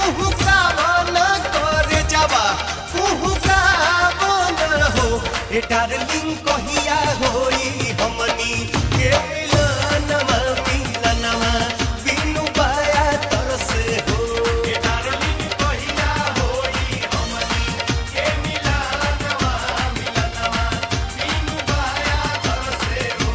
कुहू का बना करे जावा कुहू का बना हो ए डार्लिंग कहिया होई हमनी के मिलनवा मिलनवा बिनु पाया तरस हो ए डार्लिंग कहिया होई हमनी के मिलनवा मिलनवा बिनु पाया तरस हो।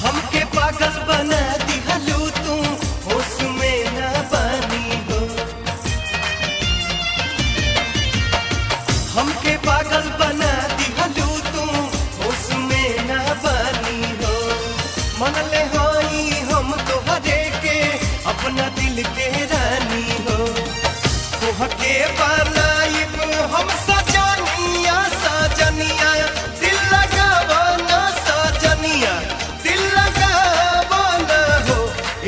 हमके पागल बना दिहलू तू होश में न बनी हो हमके पागल बना दिहलू तू होश में न बनी हो मन ले होई हम तोहरे के अपना दिल के रानी हो तोहके बनाइब हम सजनिया सजनिया दिल लगावना सजनिया दिल लगावना हो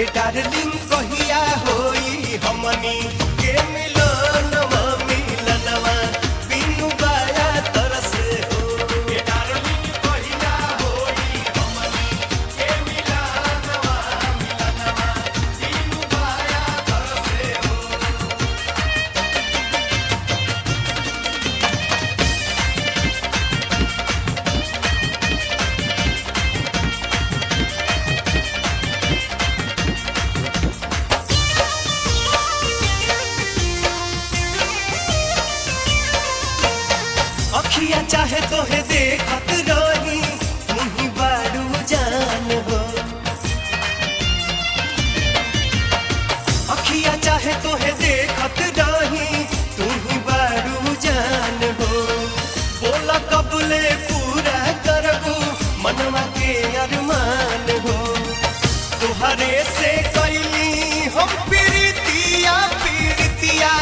ए डार्लिंग कहिया होई हमनी के मिलनवा मिलनवा बिनु बाया तरस हो ए डार्लिंग कहिया होई हमनी के मिलनवा मिलनवा बिनु बाया तरस हो। अखिया चाहे तोहे देखत रही तुही बारू जान हो अखिया चाहे तोहे देखत रही तुही बारू जान हो बोला कबले पूरा करबू मनवा के अरमान हो तुहरे से कैली हम प्रीतिया प्रीतिया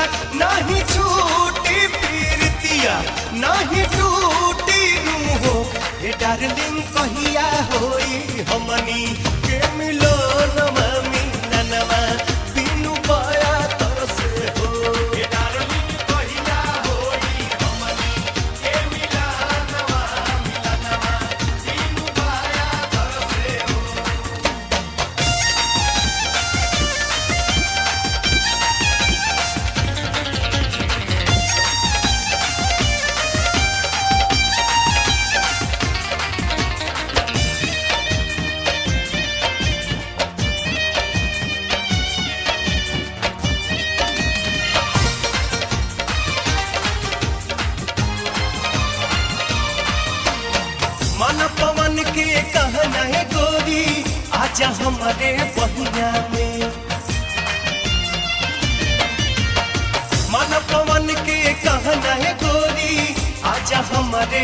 नहीं छूटी प्रीतिया नहीं टूटी रू हो ए डार्लिंग कहिया होई हमनी के मिलनवा मिलनवा बिनु पाया तरस हो ए डार्लिंग कहिया होई हमनी के मिलनवा मिलनवा बिनु पाया तरस हो। मन पवन के कहना है गोरी आजा हमारे बहिया में मन पवन के कहना है गोरी आजा हमारे